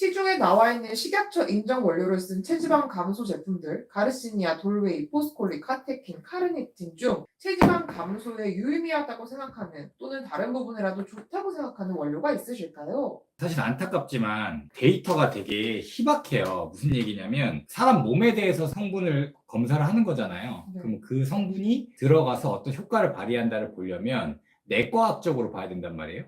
시중에 나와 있는 식약처 인정 원료를 쓴 체지방 감소 제품들, 가르시니아, 돌웨이, 포스콜리, 카테킨, 카르니틴 중 체지방 감소에 유의미하다고 생각하는 또는 다른 부분이라도 좋다고 생각하는 원료가 있으실까요? 사실 안타깝지만 데이터가 되게 희박해요. 무슨 얘기냐면 사람 몸에 대해서 성분을 검사를 하는 거잖아요. 네. 그럼 그 성분이 들어가서 어떤 효과를 발휘한다를 보려면 내과학적으로 봐야 된단 말이에요.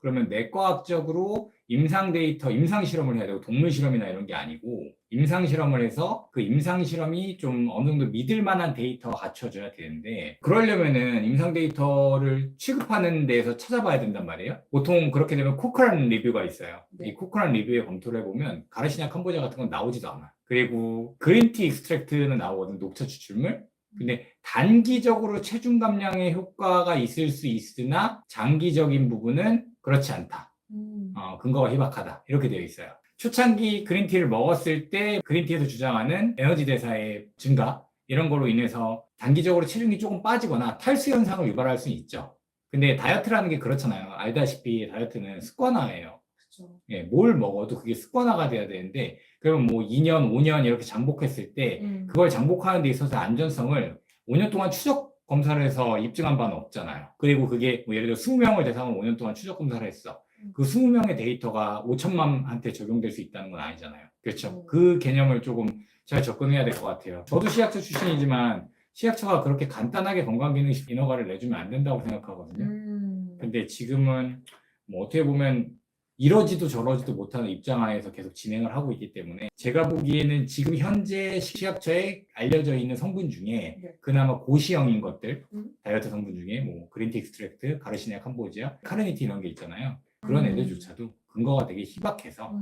그러면 내과학적으로 임상 데이터, 임상 실험을 해야 되고 동물 실험이나 이런 게 아니고 임상 실험을 해서 그 임상 실험이 좀 어느 정도 믿을 만한 데이터가 갖춰져야 되는데 그러려면은 임상 데이터를 취급하는 데에서 찾아봐야 된단 말이에요. 보통 그렇게 되면 코크란 리뷰가 있어요. 네. 이 코크란 리뷰에 검토를 해보면 가르시니아 캄보지아 같은 건 나오지도 않아요. 그리고 그린티 익스트랙트는 나오거든, 녹차 추출물. 근데 단기적으로 체중 감량에 효과가 있을 수 있으나 장기적인 부분은 그렇지 않다. 근거가 희박하다. 이렇게 되어 있어요. 초창기 그린티를 먹었을 때 그린티에서 주장하는 에너지 대사의 증가 이런 걸로 인해서 단기적으로 체중이 조금 빠지거나 탈수 현상을 유발할 수는 있죠. 근데 다이어트라는 게 그렇잖아요. 알다시피 다이어트는 습관화예요. 그렇죠. 예, 뭘 먹어도 그게 습관화가 돼야 되는데 그러면 뭐 2년, 5년 이렇게 장복했을 때 그걸 장복하는 데 있어서 안전성을 5년 동안 추적 검사를 해서 입증한 바는 없잖아요. 그리고 그게 뭐 예를 들어 20명을 대상으로 5년 동안 추적 검사를 했어. 그 20명의 데이터가 5천만한테 적용될 수 있다는 건 아니잖아요. 그렇죠. 그 개념을 조금 잘 접근해야 될 것 같아요. 저도 시약처 출신이지만 시약처가 그렇게 간단하게 건강기능식 인허가를 내주면 안 된다고 생각하거든요. 근데 지금은 뭐 어떻게 보면 이러지도 저러지도 못하는 입장 하에서 계속 진행을 하고 있기 때문에 제가 보기에는 지금 현재 시약처에 알려져 있는 성분 중에 네. 그나마 고시형인 것들 다이어트 성분 중에 뭐 그린티 익스트랙트, 가르시니아 캄보지아, 카르니틴 이런 게 있잖아요. 그런 애들조차도 근거가 되게 희박해서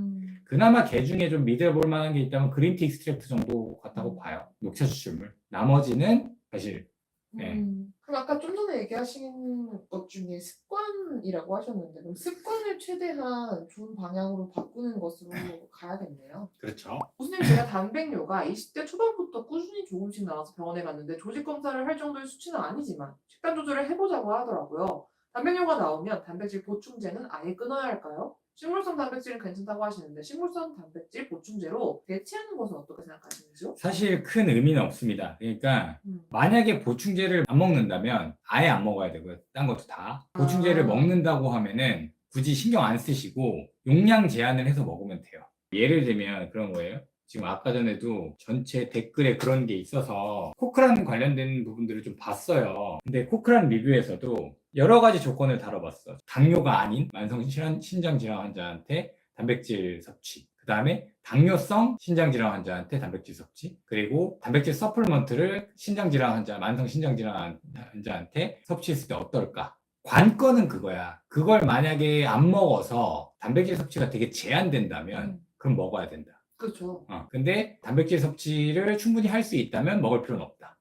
그나마 개 중에 좀 믿어볼 만한 게 있다면 그린티 익스트랙트 정도 같다고 봐요. 녹차 추출물. 나머지는 사실 네. 그럼 아까 좀 전에 얘기하신 것 중에 습관이라고 하셨는데 그럼 습관을 최대한 좋은 방향으로 바꾸는 것으로 가야겠네요. 그렇죠. 교수님, 제가 단백뇨가 20대 초반부터 꾸준히 조금씩 나와서 병원에 갔는데 조직 검사를 할 정도의 수치는 아니지만 식단 조절을 해보자고 하더라고요. 단백뇨가 나오면 단백질 보충제는 아예 끊어야 할까요? 식물성 단백질은 괜찮다고 하시는데 식물성 단백질 보충제로 대체하는 것은 어떻게 생각하시는지요? 사실 큰 의미는 없습니다. 그러니까 만약에 보충제를 안 먹는다면 아예 안 먹어야 되고요. 딴 것도 다. 보충제를 먹는다고 하면은 굳이 신경 안 쓰시고 용량 제한을 해서 먹으면 돼요. 예를 들면 그런 거예요. 지금 아까 전에도 전체 댓글에 그런 게 있어서 코크란 관련된 부분들을 좀 봤어요. 근데 코크란 리뷰에서도 여러 가지 조건을 다뤄봤어. 당뇨가 아닌 만성 신장 질환 환자한테 단백질 섭취. 그 다음에 당뇨성 신장질환 환자한테 단백질 섭취, 그리고 단백질 서플먼트를 신장질환 환자, 만성 신장질환 환자한테 섭취했을 때 어떨까? 관건은 그거야. 그걸 만약에 안 먹어서 단백질 섭취가 되게 제한된다면 그럼 먹어야 된다. 그렇죠. 근데 단백질 섭취를 충분히 할 수 있다면 먹을 필요는 없다.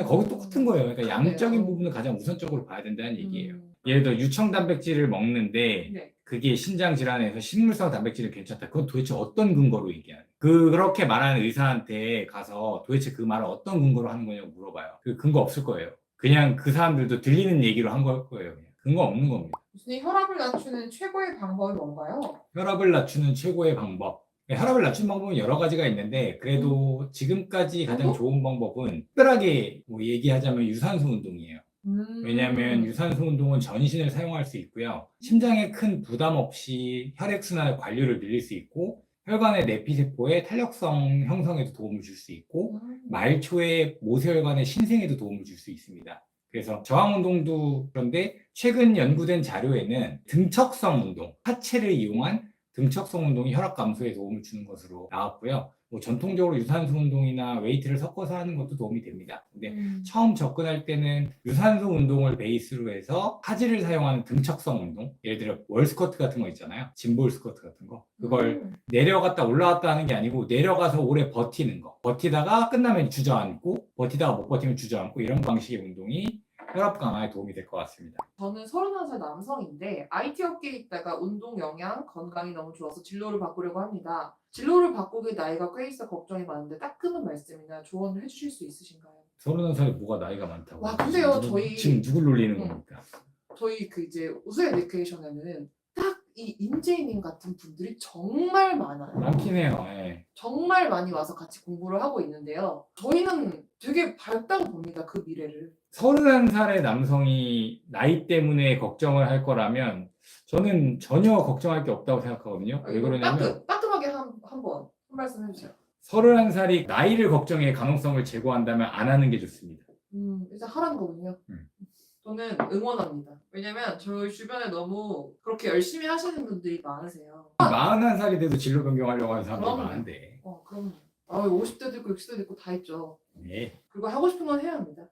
거기 똑같은 거예요. 그러니까 그러네요. 양적인 부분을 가장 우선적으로 봐야 된다는 얘기예요. 예를 들어 유청 단백질을 먹는데 네. 그게 신장 질환에서 식물성 단백질이 괜찮다. 그건 도대체 어떤 근거로 얘기하는? 그렇게 말하는 의사한테 가서 도대체 그 말을 어떤 근거로 하는 거냐고 물어봐요. 그 근거 없을 거예요. 그냥 그 사람들도 들리는 얘기로 한 거예요. 그냥. 근거 없는 겁니다. 교수님, 혈압을 낮추는 최고의 방법이 뭔가요? 혈압을 낮추는 최고의 방법. 혈압을 낮추는 방법은 여러 가지가 있는데 그래도 지금까지 가장 좋은 방법은 특별하게 뭐 얘기하자면 유산소 운동이에요. 왜냐하면 유산소 운동은 전신을 사용할 수 있고요. 심장에 큰 부담 없이 혈액순환 관리를 늘릴 수 있고 혈관의 내피세포의 탄력성 형성에도 도움을 줄 수 있고 말초의 모세혈관의 신생에도 도움을 줄 수 있습니다. 그래서 저항 운동도 그런데 최근 연구된 자료에는 등척성 운동, 하체를 이용한 등척성 운동이 혈압 감소에 도움을 주는 것으로 나왔고요. 뭐 전통적으로 유산소 운동이나 웨이트를 섞어서 하는 것도 도움이 됩니다. 근데 처음 접근할 때는 유산소 운동을 베이스로 해서 하지를 사용하는 등척성 운동, 예를 들어 월스쿼트 같은 거 있잖아요. 짐볼 스쿼트 같은 거. 그걸 내려갔다 올라갔다 하는 게 아니고 내려가서 오래 버티는 거. 버티다가 끝나면 주저앉고 버티다가 못 버티면 주저앉고 이런 방식의 운동이 혈압 강화에 도움이 될 것 같습니다. 저는 31살 남성인데 IT 업계에 있다가 운동 영양, 건강이 너무 좋아서 진로를 바꾸려고 합니다. 진로를 바꾸기 나이가 꽤 있어 걱정이 많은데 따끔한 말씀이나 조언을 해주실 수 있으신가요? 31살이 뭐가 나이가 많다고? 와, 근데요, 지금 누굴 놀리는 겁니까? 저희 그 이제 우수 에듀케이션에는 딱 이 임재희님 같은 분들이 정말 많아요. 많긴 해요. 예. 정말 많이 와서 같이 공부를 하고 있는데요. 저희는 되게 밝다고 봅니다. 그 미래를. 31살의 남성이 나이 때문에 걱정을 할 거라면 저는 전혀 걱정할 게 없다고 생각하거든요. 왜 그러냐면 따끔하게 한번 한 말씀 해주세요. 31살이 나이를 걱정해 가능성을 제고한다면 안 하는 게 좋습니다. 일단 하라는 거군요. 저는 응원합니다. 왜냐면 저희 주변에 너무 그렇게 열심히 하시는 분들이 많으세요. 41살이 돼도 진로 변경하려고 하는 사람들이 그럼요. 많은데. 그럼요. 50대도 있고 60대도 있고 다 있죠. 네. 그리고 하고 싶은 건 해야 합니다.